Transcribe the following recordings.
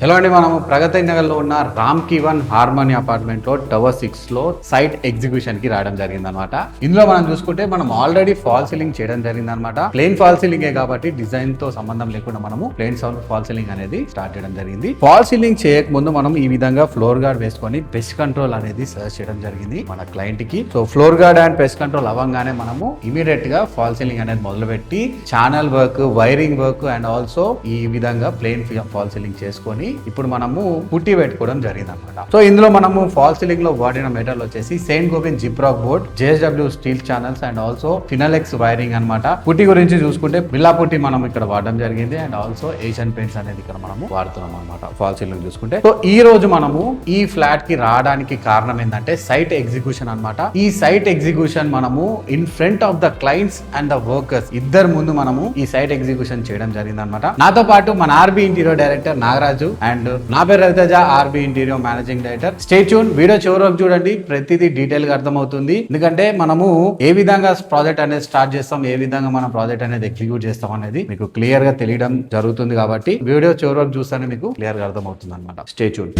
Hello అండి, మనము ప్రగతి నగర్ లో ఉన్న రామ్ కివన్ హార్మోని అపార్ట్మెంట్ లో టవర్ 6 లో సైట్ ఎగ్జిక్యూషన్ కి రావడం జరిగింది అనమాట. ఇందులో మనం చూసుకుంటే మనం ఆల్రెడీ ఫాల్ సీలింగ్ చేయడం జరిగింది అనమాట. ప్లెయిన్ ఫాల్ సీలింగ్ కాబట్టి డిజైన్ తో సంబంధం లేకుండా మనము ప్లెయిన్ ఫాల్ సీలింగ్ అనేది స్టార్ట్ చేయడం జరిగింది. ఫాల్ సీలింగ్ చేయక ముందు మనం ఈ విధంగా ఫ్లోర్ గార్డ్ వేసుకొని పెస్ట్ కంట్రోల్ అనేది సర్చ్ చేయడం జరిగింది మన క్లయింట్ కి. So floor gourd and pest control అవ్వగానే మనము ఇమీడియట్ గా ఫాల్ సీలింగ్ అనేది మొదలుపెట్టి channel work, wiring work and also ఈ విధంగా ప్లెయిన్ ఫాల్ సీలింగ్ చేసుకొని ఇప్పుడు మనము పుట్టి పెట్టుకోవడం జరిగింది అనమాట. సో ఇందులో మనము ఫాల్ సీలింగ్ లో వాడిన మెటల్ వచ్చేసి Saint Gobain Gyproc board, JSW steel channels and also Finolex wiring అనమాట. పుట్టి గురించి చూసుకుంటే బిల్లా పుట్టి మనం ఇక్కడ వాడడం జరిగింది అండ్ ఆల్సో ఏషియన్ పెయింట్స్ అనేది ఇక్కడ మనము వాడుతున్నాం అనమాట. ఫాల్ సీలింగ్ చూసుకుంటే సో ఈ రోజు మనము ఈ ఫ్లాట్ కి రావడానికి కారణం ఏంటంటే సైట్ ఎగ్జిక్యూషన్ అనమాట. ఈ సైట్ ఎగ్జిక్యూషన్ మనము in front of the clients and the workers ఇద్దరు ముందు మనము ఈ సైట్ ఎగ్జిక్యూషన్ చేయడం జరిగింది అనమాట. నాతో పాటు మన RB interior director Nagaraju and నా పేరు Raviteja, RB interior managing director. Stay tune, video చివరకు చూడండి, ప్రతిదీ డీటెయిల్ గా అర్థమవుతుంది. ఎందుకంటే మనము ఏ విధంగా ప్రాజెక్ట్ అనేది స్టార్ట్ చేస్తాం, ఏ విధంగా మనం ప్రాజెక్ట్ అనేది ఎగ్జిక్యూట్ చేస్తాం అనేది మీకు క్లియర్ గా తెలియడం జరుగుతుంది. కాబట్టి వీడియో చివరకు చూస్తేనే మీకు క్లియర్ గా అర్థమవుతుంది అనమాట. Stay tune.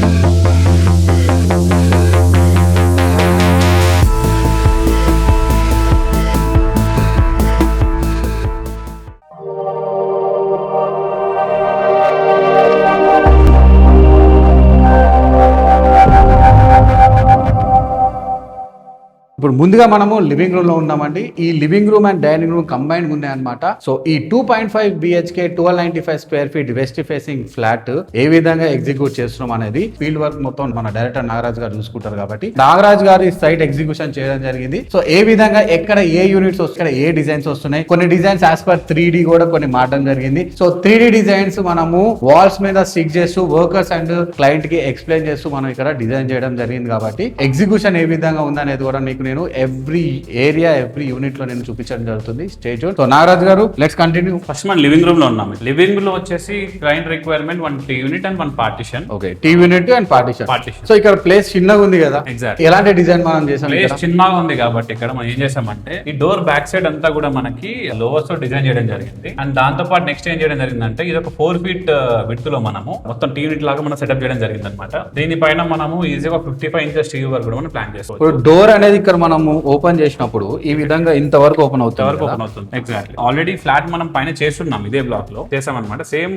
ఇప్పుడు ముందుగా మనము లివింగ్ రూమ్ లో ఉన్నామండి. ఈ living room and dining room combined ఉన్నాయన్నమాట. సో ఈ 2.5 BHK 1295 square feet west facing flat ఏ విధంగా ఎగ్జిక్యూట్ చేస్తున్నాం అనేది ఫీల్డ్ వర్క్ మొత్తం మన డైరెక్టర్ నాగరాజ్ గారు చూసుకుంటారు. కాబట్టి నాగరాజ్ గారు ఈ సైట్ ఎగ్జిక్యూషన్ చేయడం జరిగింది. సో ఏ విధంగా ఎక్కడ ఏ యూనిట్స్ వస్తున్నాయి, ఏ డిజైన్స్ వస్తున్నాయి, కొన్ని డిజైన్స్ యాజ్ పర్ 3D కూడా కొన్ని మారడం జరిగింది. సో 3D డిజైన్స్ మనము వాల్స్ మీద స్టిక్ చేస్తూ వర్కర్స్ అండ్ క్లయింట్ కి ఎక్స్ప్లెయిన్ చేస్తూ మనం ఇక్కడ డిజైన్ చేయడం జరిగింది. కాబట్టి ఎగ్జిక్యూషన్ ఏ విధంగా ఉందనేది కూడా మీకు నేను ఎవ్రీ ఏరియా, ఎవ్రీ యూనిట్ లో నేను చూపించడం జరుగుతుంది. Stage. So Nagaraj garu, let's continue. First మనం లివింగ్ రూమ్ లో ఉన్నాం. లివింగ్ లో వచ్చేసి client requirement 1 T unit and 1 partition. Okay, T unit and partition. So ఇక్కడ ప్లేస్ చిన్నగా ఉంది కదా, ఎగ్జాక్ట్ ఎలాంటి డిజైన్ మనం చేసాం? ప్లేస్ చిన్నగా ఉంది కాబట్టి ఇక్కడ మనం ఏం చేసామంటే ఈ డోర్ బ్యాక్ సైడ్ అంతా కూడా మనకి లోవర్స్ తో డిజైన్ చేయడం జరిగింది. అండ్ దాంతో పాటు నెక్స్ట్ ఏం చేయడం జరిగిందంటే ఇది ఒక 4 ఫీట్ విడ్త్ లో మనము మొత్తం టీ యూనిట్ లాగా మనం సెటప్ చేయడం జరిగింది అనమాట. దీనిపైన మనము ఈజీగా 55 ఇంచెస్ టీవీ వరకు కూడా మనం ప్లాన్ చేసుకోవచ్చు. డోర్ అనేది ఇక్కడ మనము ఓపెన్ చేసినప్పుడు ఈ విధంగా ఇంతవరకు ఓపెన్ అవుతుంది. ఎగ్జాక్ట్లీ. ఆల్రెడీ ఫ్లాట్ మనం పైన చేస్తున్నాం, ఇదే బ్లాక్ లో చేసామన్నమాట. Same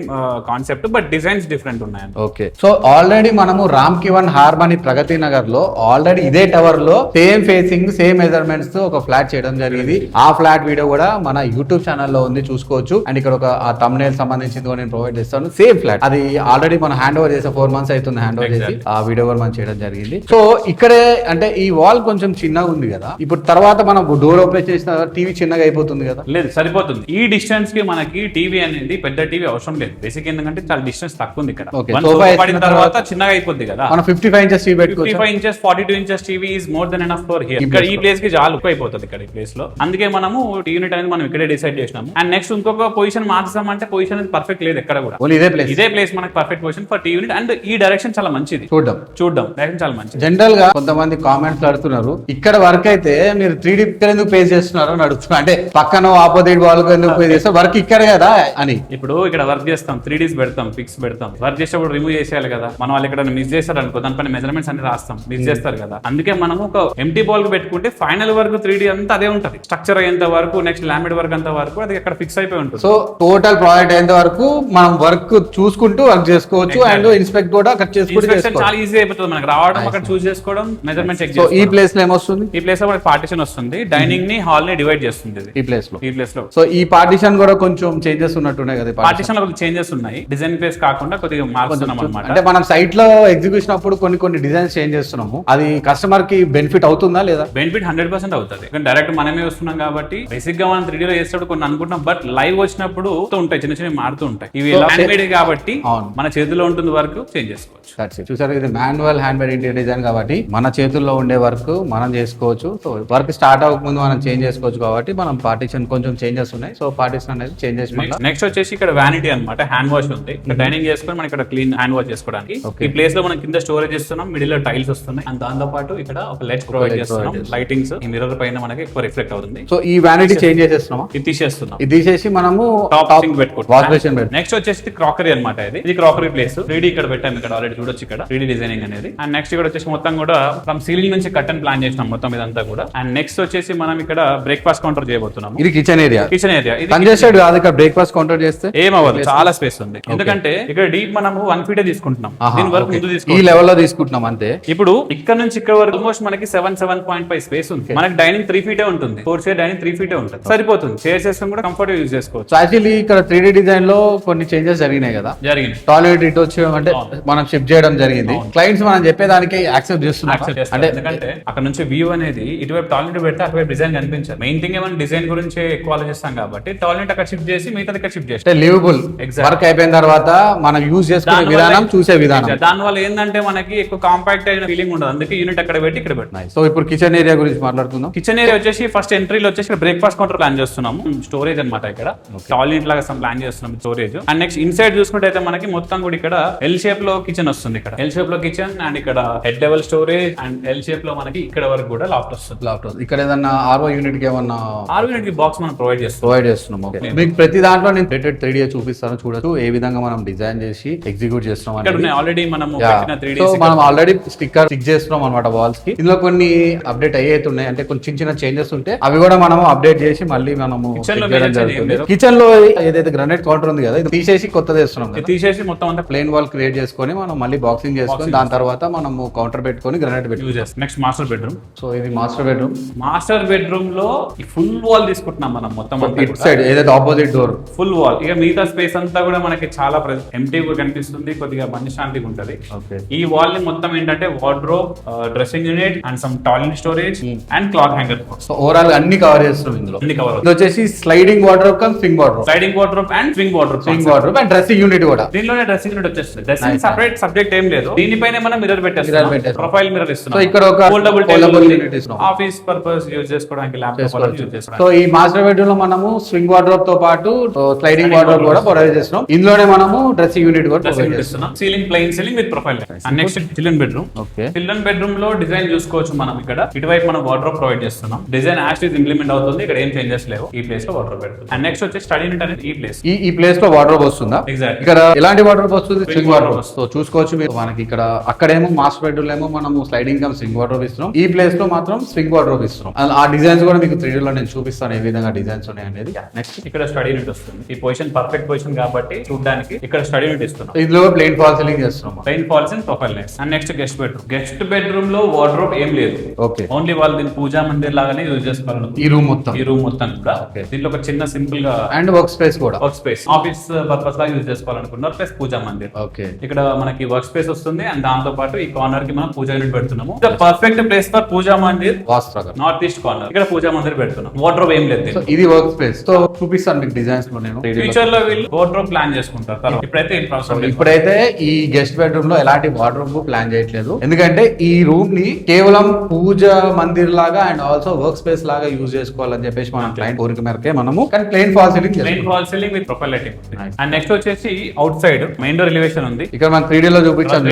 concept but designs different ఉన్నాయి. ఓకే, సో ఆల్రెడీ మనము రామ్ కివన్ హార్మోని ప్రగతి నగర్ లో ఆల్రెడీ ఇదే టవర్ లో సేమ్ ఫేసింగ్, సేమ్ మెజర్మెంట్స్ తో ఒక ఫ్లాట్ చేయడం జరిగింది. ఆ ఫ్లాట్ వీడియో కూడా మన యూట్యూబ్ ఛానల్ లో ఉంది, చూసుకోవచ్చు. అండ్ ఇక్కడ ఒక థంబ్నెయిల్ సంబంధించింది కూడా నేను ప్రొవైడ్ చేస్తాను. సేమ్ ఫ్లాట్ అది ఆల్రెడీ మనం హ్యాండ్ ఓవర్ చేసే 4 months అవుతుంది హ్యాండ్ ఓవర్ చేసి. ఆ వీడియో కూడా మనం చేయడం జరిగింది. సో ఇక్కడే అంటే ఈ వాల్ కొంచెం చిన్నగా ఉంది కదా, ఇప్పుడు తర్వాత మనం డోర్ ఓపెన్ చేసిన టీవీ చిన్నగా అయిపోతుంది కదా? లేదు, సరిపోతుంది. ఈ డిస్టెన్స్ కి మనకి టీవీ అనేది పెద్ద టీవీ అవసరం లేదు. బేసిక్ ఎందుకంటే చాలా డిస్టెన్స్ తక్కువ ఉంది ఇక్కడ. పడిన తర్వాత చిన్నగా అయిపోద్ది కదా, మనం 55 ఇంచెస్ టీవీ పెట్టుకోవచ్చు. 55 inches 42 inches TV is more than enough for here. ఇక్కడ ఈ ప్లేస్ కి చాలా ఎక్కువ అయిపోతుంది ఇక్కడ ఈ ప్లేస్ లో. అందుకే మనము టీ యూనిట్ అనేది మనం ఇక్కడే డిసైడ్ చేసినాము. అండ్ నెక్స్ట్ ఇంకొక పొజిషన్ మార్చామంటే పొజిషన్ అనేది పర్ఫెక్ట్ లేదు ఎక్కడ కూడా. ఇదే ప్లేస్ మనకి perfect position for T unit. And ఈ డైరెక్షన్ చాలా మంచిది, చూడడం డైరెక్షన్ చాలా మంచిది. జనరల్ గా కొంతమంది కామెంట్స్ అడుగుతున్నారు, ఇక్కడ వర్క్ అయితే మీరు 3D ఇక్కడ ఎందుకు పే చేస్తున్నారు అని అడుగుతున్నారు. అంటే పక్కన ఆపోజిట్ వాల్ ఎందుకు పే చేస్తారు, వర్క్ ఇక్కడ కదా అని. ఇప్పుడు ఇక్కడ వర్క్ చేస్తాం, 3Ds పెడతాం, పిక్స్ పెడతాం. వర్క్ చేసేప్పుడు రిమూవ్ చేసేయాలి కదా. మనం వాళ్ళు ఇక్కడ మిస్ చేస్తారు అనుకో, దానిపైన మెజర్మెంట్స్ అన్ని రాస్తాం, మిస్ చేస్తారు కదా. అందుకే మనం ఒక ఎంటీ బాల్ కు పెట్టుకుంటే ఫైనల్ వర్క్ 3D అంతా అదే ఉంటుంది. స్ట్రక్చర్ అయ్యేంత వరకు, నెక్స్ట్ లామినేట్ వర్క్ అంత వరకు అది అక్కడ ఫిక్స్ అయిపోయి ఉంటుంది. సో టోటల్ ప్రాజెక్ట్ అయ్యేంత వరకు మనం వర్క్ చూసుకుంటూ వర్క్ చేసుకోవచ్చు. అండ్ ఇన్స్పెక్ట్ కూడా అక్కడ చేసుకుంటూ చాలా ఈజీ అయిపోతుంది మనకి. రావడం, అక్కడ చూస్ చేసుకోవడం, మెజర్మెంట్స్ చెక్ చేసుకోవడం. ఈ ప్లేస్ లో ఏమొస్తుంది? ఈ ప్లేస్ లో మనకి పార్టిషన్ వస్తుంది, డైనింగ్ ని హాల్ ని డివైడ్ చేస్తుంది ఈ ప్లేస్ లో. సో ఈ పార్టిషన్ కూడా కొంచెం చేంజెస్ ఉన్నట్టున్నాయి కదా. పార్టిషన్ లో చేంజెస్ ఉన్నాయి, డిజైన్ ప్లేస్ కాకుండా కొద్దిగా మార్చుతున్నాం అన్నమాట. అంటే మనం సైట్ లో ఎగ్జిక్యూషన్ అప్పుడు కొన్ని డిజైన్స్ చేంజ్ చేస్తున్నాము, అది కస్టమర్ కి బెనిఫిట్ అవుతుందా లేదా? బెనిఫిట్ 100% అవుతుంది. డైరెక్ట్ మనమే వస్తున్నాం కాబట్టి బేసిక్ గా మనం 3D లో చేసేటప్పుడు కొన్ని అనుకుంటున్నాం, బట్ లైవ్ వచ్చినప్పుడు ఉంటాయి, చిన్న చిన్న మారుతూ ఉంటాయి. ఇవి హ్యాండ్ కాబట్టి మన చేతిలో ఉంటుంది, వర్క్ చేంజ్ చేసుకోవచ్చు. చూసారు, ఇది manual hand made interior design కాబట్టి మన చేతుల్లో ఉండే వర్క్ మనం చేసుకోవచ్చు. చేసుకోవచ్చు. సో వర్క్ స్టార్ట్ అవ్వక ముందు మనం చేంజ్ చేసుకోవచ్చు కాబట్టి మనం పార్టీషన్ కొంచెం చేంజెస్ ఉన్నాయి. సో పార్టీషన్ అనేది చేంజ్ చేసి నెక్స్ట్ వచ్చేసి ఇక్కడ వ్యానిటీ అన్నమాట, హ్యాండ్ వాష్ ఉంది. ఇక్కడ డైనింగ్ చేసుకొని మనం ఇక్కడ క్లీన్ హ్యాండ్ వాష్ చేసుకోవడానికి ఈ ప్లేస్ లో మనం కింద స్టోరేజ్ ఇస్తున్నాం, మిడిల్ లో టైల్స్ వస్తున్నాయి. అండ్ దాంతో పాటు ఇక్కడ ఒక లైట్ ప్రొవైడ్ చేస్తున్నాం. లైటింగ్స్ ఈ మిర్రర్ పైన మనకి ఎక్కువ రిఫ్లెక్ట్ అవుతుంది. సో ఈ వ్యానిటీ చేంజ్ చేసేస్తున్నాం, ఇది తీసేస్తున్నాం. ఇది తీసేసి మనము టాప్ సింక్ పెట్టుకుంటాం. వాష్ బేసిన్ పెట్టుకుంటాం. నెక్స్ట్ వచ్చేసి క్రాకరీ అన్నమాట. ఇది క్రాకరీ ప్లేస్ 3D ఇక్కడ పెట్టాము. ఇక్కడ ఆల్రెడీ చూడొచ్చు ఇక్కడ 3D డిజైనింగ్ అనేది. అండ్ నెక్స్ట్ ఇక్కడ వచ్చేసి మొత్తం కూడా ఫ్రమ్ సీలింగ్ నుంచి కట్టన్ ప్లాన్ చేసినాం మొత్తం ఇదంతా కూడా. అండ్ నెక్స్ట్ వచ్చేసి మనం ఇక్కడ బ్రేక్ఫాస్ట్ కౌంటర్ చేయబోతున్నాం. ఇది కిచెన్ ఏరియా. కిచెన్ ఏరియా ఇది కంజెస్టెడ్ కాదు, ఇక్కడ బ్రేక్ఫాస్ట్ కౌంటర్ చేస్తే ఏమవ్వదు, చాలా స్పేస్ ఉంది. ఎందుకంటే ఇక్కడ డీప్ మనము 1 feet తీసుకుంటున్నాం. దీని వరకు ముందు ఈ తీసుకోవాలి, లెవెల్ లో తీసుకుంటున్నాం అంతే. ఇప్పుడు ఇక్కడ నుంచి ఇక్కడ వరకు ఆల్మోస్ట్ మనకి 7.5 స్పేస్ ఉంది. మనకి డైనింగ్ 3 feet ఉంటుంది, 4 chair డైనింగ్ 3 feet ఉంటుంది, సరిపోతుంది. చైర్స్ వేసుకొని కూడా కంఫర్ట్ యూజ్ చేసుకోవచ్చు. సో యాక్చువల్లీ ఇక్కడ 3D డిజైన్ లో కొన్ని చేంజెస్ జరిగినాయి కదా, జరిగింది. టాయిలెట్ ఇటు వచ్చి అంటే మనం షిఫ్ట్ చేయడం జరిగింది. క్లయింట్స్ మనం చెప్పేదానికి యాక్సెప్ట్ చేస్తున్నారు. అంటే ఎందుకంటే అక్కడ నుంచి వ్యూ అనేది ఇటువైపు టాయిలెట్ పెడితే అటువైపు డిజైన్ కనిపించారు. మెయిన్ థింగ్ ఏమైనా డిజైన్ గురించి ఎక్కువ ఆలోచిస్తాం కాబట్టి టాయిలెట్ అక్కడ షిఫ్ట్ చేసి మిగతా ఇక్కడ షిఫ్ట్ చేస్తాం. లివబుల్ వర్క్ అయిపోయిన తర్వాత మనం యూజ్ చేసుకునే విధానం, చూసే విధానం. దాని వల్ల ఏంటంటే మనకి ఎక్కువ కాంపాక్ట్ అయిన ఫీలింగ్ ఉండదు. అందుకే యూనిట్ అక్కడ పెట్టి ఇక్కడ పెట్టినాయి. సో ఇప్పుడు కిచెన్ ఏరియా గురించి మాట్లాడుకుందాం. కిచెన్ ఏరియా వచ్చేసి ఫస్ట్ ఎంట్రీలో వచ్చేసి బ్రేక్ఫాస్ట్ కౌంటర్ ప్లాన్ చేస్తున్నాము. స్టోరేజ్ అన్నమాట, ఇక్కడ టాయిలెట్ లాగా ప్లాన్ చేస్తున్నాం స్టోరేజ్. అండ్ నెక్స్ట్ ఇన్సైడ్ చూసుకుంటే అయితే మనకి మొత్తం కూడా ఇక్కడ ఎల్ షేప్ లో కిచెన్ వస్తుంది. ఇక్కడ ఎల్ షేప్ లో కిచెన్ అండ్ ఇక్కడ head level storage and L shape లో మనకి ఇక్కడ వరకు కూడా లాఫ్ట్ వస్తుంది. ఇక్కడ ఏదన్నా ఆర్ఓ యూనిట్ కి ఏమన్నా యూనిట్ కి బాక్స్ మనం ప్రొవైడ్ చేస్తున్నాం. మీకు ప్రతి దాంట్లో నేను రేటెడ్ 3D చూపిస్తాను, చూడొచ్చు ఏ విధంగా మనం డిజైన్ చేసి ఎగ్జిక్యూట్ చేస్తున్నాం. ఆల్రెడీ మనం ఆల్రెడీ స్టిక్కర్ స్టిక్ చేస్తున్నాం అనమాట వాల్స్ కి. ఇందులో కొన్ని అప్డేట్ అయ్యేతున్నాయి, అంటే కొన్ని చిన్న చిన్న చేంజెస్ ఉంటే అవి కూడా మనం అప్డేట్ చేసి మళ్ళీ మనము కిచెన్ లో ఏదైతే గ్రానైట్ కౌంటర్ ఉంది కదా, ఇది తీసేసి కొత్తది వేస్తున్నాం. తీసేసి మొత్తం అంతా ప్లేన్ వాల్ క్రియేట్ చేసుకొని మనం మళ్ళీ బాక్సింగ్ చేసుకొని దాని తర్వాత మనము కౌంటర్ పెట్టుకొని గ్రానైట్ పెట్టుకుంటాం. Next master bedroom. సో ఇది మాస్టర్ బెడ్రూమ్. మాస్టర్ బెడ్రూమ్ లో ఫుల్ వాల్ తీసుకుంటున్నాం మనం మొత్తం. ఇట్ సైడ్ ఏదైతే ఆపోజిట్ డోర్ ఫుల్ వాల్. ఇక మిగతా స్పేస్ అంతా కూడా మనకి చాలా ఎంటీగా కనిపిస్తుంది, కొద్దిగా మనశ్శాంతిగా ఉంటది. ఈ వాల్ ని మొత్తం ఏంటంటే wardrobe, dressing unit and some toilet storage and cloth hanger. So overall అన్ని కవర్ చేస్తున్నాం ఇందులో. అన్ని కవర్. ఇది వచ్చేసి sliding wardrobe come swing wardrobe. Sliding wardrobe and swing wardrobe. Swing wardrobe and dressing unit కూడా. దీనిలోనే డ్రెస్సింగ్ యూనిట్ వచ్చేస్తుంది. Dressing separate subject ఏం లేదు. దీనిపైన మనం మిర్రర్ పెట్టేస్తాం, ప్రొఫైల్ మిర్రర్ ఇస్తున్నాం. సో ఇక్కడ ఒక ఫోల్డబుల్ యూనిట్ ఇస్తున్నాం, ఆఫీస్ పర్పస్ యూజ్ చేసుకోవడానికి, ల్యాప్టాప్ యూజ్ చేసుకోవడానికి. సో ఈ మాస్టర్ బెడ్రూమ్ లో మనము స్వింగ్ వార్డ్రోబ్ తో పాటు స్లైడింగ్ వార్డ్రోబ్ కూడా ప్రొవైడ్ చేస్తున్నాం. ఇందులోనే మనము డ్రెస్సింగ్ యూనిట్ కూడా ప్రొవైడ్ చేస్తున్నాం. Ceiling plain ceiling with profile. And next children bedroom. Children bedroom లో డిజైన్ చూసుకోవచ్చు మనం. ఇక్కడ ఇటువైపు మనం వార్డ్రోబ్ ప్రొవైడ్ చేస్తున్నాం. డిజైన్ యాజ్ ఇస్ ఇంప్లిమెంట్ అవుతుంది, ఇక్కడ ఏం చేంజెస్ లేవు. ఈ ప్లేస్ లో వార్డ్రోబ్ పెడుతుంది. అండ్ నెక్స్ట్ వచ్చి స్టడీ యూనిట్ అనేది ఈ ప్లేస్. ఈ ప్లేస్ లో వార్డ్రోబ్ వస్తుందా? ఎగ్జాక్ట్. ఇక్కడ ఎలాంటి వార్డ్రోబ్ వస్తుంది? Swing wardrobe. సో చూసుకోవచ్చు మీరు. మనకి ఇక్కడ అక్కడేమో మాస్టర్ బెడ్రూమ్ ఏమో మనము స్లైడింగ్ కమ్ స్వింగ్ వార్డ్రోబ్ ఇస్తున్నాం. ఈ ప్లేస్ లో మాత్రం స్వింగ్ వార్డ్రోబ్ ఇస్తున్నాం. ఆ డిజైన్స్ కూడా మీకు 3D లో నేను చూపిస్తాను ఏ విధంగా డిజైన్స్ ఉన్నాయి అనేది. నెక్స్ట్ ఇక్కడ స్టడీ యూనిట్ వస్తుంది. ఈ పొజిషన్ పర్ఫెక్ట్ పొజిషన్ కాబట్టి చూడడానికి ఇక్కడ స్టడీ యూనిట్ ఇస్తున్నాం. ఇందులో ప్లెయిన్ ఫాల్ సీలింగ్ చేస్తున్నాం. Plain falls and profile lights. And next guest bedroom. Guest bedroom లో వార్డ్రోబ్ ఏం లేదు. ఓకే. ఓన్లీ వాళ్ళు దీన్ని పూజా మందిర్ లాగానే యూజ్ చేసుకోవాలి. ఈ రూమ్ మొత్తం కూడా దీంట్లో ఒక చిన్న సింపుల్ గా అండ్ వర్క్ స్పేస్ కూడా. వర్క్ స్పేస్ ఆఫీస్ పర్పస్ లాగా యూజ్ చేసుకోవాలనుకున్నారు. ప్లస్ పూజా మందిర్. ఓకే. ఇక్కడ మనకి వర్క్ స్పేస్ వస్తుంది అండ్ దాంతో పాటు ఈ కార్నర్ కి మనం పూజా యూనిట్ పెడుతున్నాము. Perfect place for puja mandir. North east corner ఇక్కడ పూజా మందిర్ పెడుతున్నాం. వార్డ్రోబ్ ఏం లేదు. ఇది వర్క్ స్పేస్. సో చూపిస్తాను మీకు డిజైన్స్ లో నేను. ఫ్యూచర్ లో వీళ్ళు వార్డ్రోబ్ ప్లాన్ చేసుకుంటారు. ఇప్పుడైతే ఈ గెస్ట్ బెడ్రూమ్ లో ఎలాంటి వార్డ్రోబ్ ప్లాన్ చేయట్లేదు. ఎందుకంటే ఈ రూమ్ ని కేవలం పూజ మందిర్ లాగా అండ్ ఆల్సో వర్క్ స్పేస్ లాగా యూజ్ చేసుకోవాలని చెప్పేసి మనం క్లయింట్ కోరిక మేరకే మనము plain fall ceiling with profile lighting. And next వచ్చేసి outside main door elevation ఉంది. ఇక్కడ మనం 3D లో చూపించాం.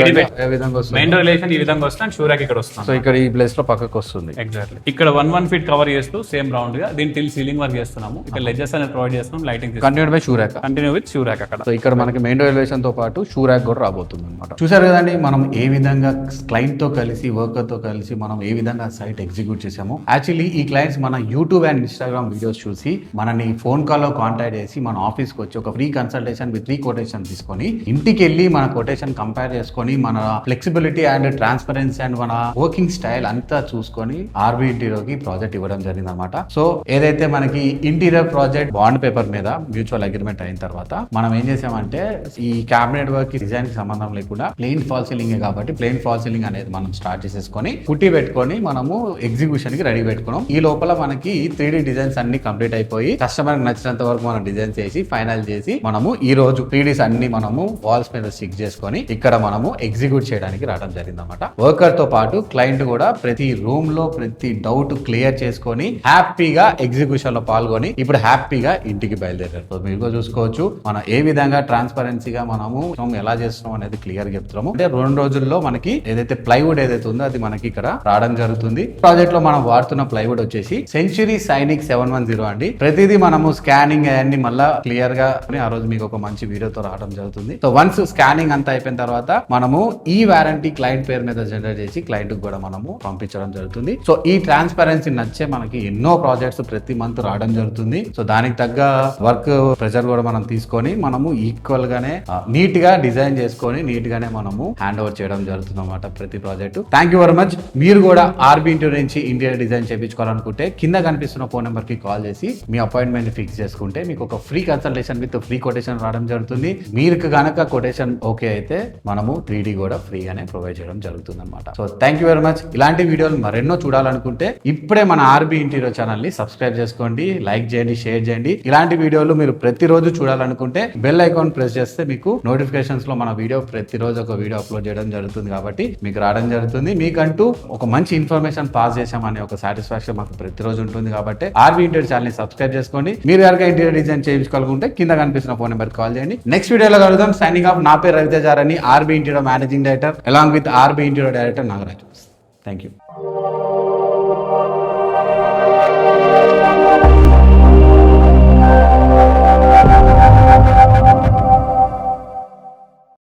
మెయిన్ డోర్ ఎలివేషన్ ఈ విధంగా వస్తుంది. షూరాక్ ఇక్కడ వస్తుంది. సో ఇక్కడ ఈ ప్లేస్ లో పక్కకు వస్తుంది. ఎగ్జాక్ట్లీ. ఇక్కడ 1 feet కవర్ చేస్తూ సేమ్ రౌండ్ గా దీని టిల్ సీలింగ్ వర్క్ చేస్తున్నాము. ఇక్కడ లెడ్జెస్ అనేది ప్రొవైడ్ చేస్తున్నాం. Lighting continue by shoe rack. Continue with shoe rack అక్కడ. సో ఇక్కడ మనకి మెయిన్ డోర్ ఎలివేషన్ తో పాటు షూరాక్ కూడా రాబోతుంది అనమాట. చూసారు కదండి మనం ఏ విధంగా క్లయింట్ తో కలిసి వర్కర్ తో కలిసి మనం ఏ విధంగా సైట్ ఎగ్జిక్యూట్ చేసాము. యాక్చువల్లీ ఈ క్లయింట్స్ మన యూట్యూబ్ అండ్ ఇన్స్టాగ్రామ్ వీడియోస్ చూసి మనని ఫోన్ కాల్ లో కాంటాక్ట్ చేసి మన ఆఫీస్ కి వచ్చి ఒక free consultation with free quotation తీసుకొని ఇంటికి వెళ్ళి మన కొటేషన్ కంపేర్ చేసుకొని మన ఫ్లెక్సిబిలిటీ అండ్ ట్రాన్స్పరెన్సీ అండ్ మన వర్కింగ్ స్టైల్ అంతా చూసుకొని ఆర్బీ ఇంటీరియర్ కి ప్రాజెక్ట్ ఇవ్వడం జరిగింది అనమాట. సో ఏదైతే మనకి ఇంటీరియర్ ప్రాజెక్ట్ బాండ్ పేపర్ మీద మ్యూచువల్ అగ్రిమెంట్ అయిన తర్వాత మనం ఏం చేసామంటే ఈ క్యాబినెట్ వర్క్ డిజైన్ కి సంబంధం లేకుండా ప్లెయిన్ ఫాల్ సీలింగ్ కాబట్టి ప్లెయిన్ ఫాల్ సీలింగ్ అనేది మనం స్టార్ట్ చేసేసుకొని పుట్టి పెట్టుకొని మనము ఎగ్జిక్యూషన్ కి రెడీ పెట్టుకున్నాం. ఈ లోపల మనకి 3D డిజైన్స్ అన్ని కంప్లీట్ అయిపోయి కస్టమర్ నచ్చినంత వరకు మనం డిజైన్ చేసి ఫైనల్ చేసి మనము ఈ రోజు 3Ds అన్ని మనము వాల్స్ మీద స్టిక్ చేసుకొని ఇక్కడ మనము ఎగ్జిక్యూట్ చేయడానికి రావడం జరిగింది అనమాట. వర్కర్ తో పాటు క్లయింట్ కూడా ప్రతి రూమ్ రూమ్ లో ప్రతి డౌట్ క్లియర్ చేసుకొని హ్యాపీగా ఎగ్జిక్యూషన్ లో పాల్గొని ఇప్పుడు హ్యాపీగా ఇంటికి బయలుదేరారు. సో మీరు చూసుకోవచ్చు మనం ఏ విధంగా ట్రాన్స్పరెన్సీగా మనము ఎలా చేస్తున్నాం అనేది క్లియర్ చెప్తున్నాము. అంటే 2 రోజుల్లో మనకి ఏదైతే ప్లైవుడ్ ఏదైతే ఉందో అది మనకి ఇక్కడ రావడం జరుగుతుంది. ప్రాజెక్ట్ లో మనం వాడుతున్న ప్లైవుడ్ వచ్చేసి సెంచురీ సైనిక్ 710 అండి. ప్రతిదీ మనము స్కానింగ్ అన్ని మళ్ళా క్లియర్ గా ఆ రోజు మీకు ఒక మంచి వీడియోతో రావడం జరుగుతుంది. సో వన్స్ స్కానింగ్ అంతా అయిపోయిన తర్వాత మనము ఈ వారంటీ క్లయింట్ పేరు మీద జనరేట్ చేసి క్లయింట్ కూడా మనము పంపించడం జరుగుతుంది. సో ఈ ట్రాన్స్పరెన్సీ నచ్చే మనకి ఎన్నో ప్రాజెక్ట్స్ ప్రతి మంత్ రావడం జరుగుతుంది. సో దానికి తగ్గ వర్క్ ప్రెజర్ కూడా మనం తీసుకొని మనము ఈక్వల్ గానే నీట్ గా డిజైన్ చేసుకొని నీట్ గానే మనము హ్యాండ్ ఓవర్ చేయడం జరుగుతుంది అన్నమాట ప్రతి project. Thank you very much. మీరు కూడా ఆర్బీ ఇంటీరియర్ నుంచి ఇంటీరియర్ డిజైన్ చేయించుకోవాలనుకుంటే కింద కనిపిస్తున్న ఫోన్ నెంబర్ కి కాల్ చేసి మీ అపాయింట్మెంట్ ఫిక్స్ చేసుకుంటే మీకు ఒక free consultation with free quotation రావడం జరుగుతుంది. మీరు గనక కొటేషన్ ఓకే అయితే మనము 3D కూడా ఫ్రీగానే ప్రొవైడ్ చేయడం జరుగుతుంది అనమాట. So thank you very much. ఇలాంటి వీడియోలు మరెన్నో చూడాలనుకుంటే ఇప్పుడే మన ఆర్బీ ఇంటీరియర్ ఛానల్ ని సబ్స్క్రైబ్ చేసుకోండి, లైక్ చేయండి, షేర్ చేయండి. ఇలాంటి వీడియోలు మీరు ప్రతిరోజు చూడాలనుకుంటే బెల్ ఐకాన్ ప్రెస్ చేస్తే మీకు నోటిఫికేషన్స్ లో మన వీడియో ప్రతిరోజు ఒక వీడియో అప్లోడ్ చేయడం జరుగుతుంది కాబట్టి మీకు రావడం జరుగుతుంది. మీకంటూ ఒక మంచి ఇన్ఫర్మేషన్ పాస్ చేశామనే ఒక సాటిస్ఫాక్షన్ మాకు ప్రతిరోజు ఉంటుంది కాబట్టి ఆర్బీ ఇంటీరియర్ ఛానల్ ని సబ్స్క్రైబ్ చేసుకోండి. మీరు కనుక ఇంటీరియర్ డిజైన్ చేయించుకోవాలనుకుంటే కింద కనిపిస్తున్న ఫోన్ నెంబర్ కాల్ చేయండి. నెక్స్ట్ వీడియోలో కలుద్దాం. Signing off. నా పేరు రవితేజార్ అని, RB interior managing director along with RB interior director Nagaraj. Thank you.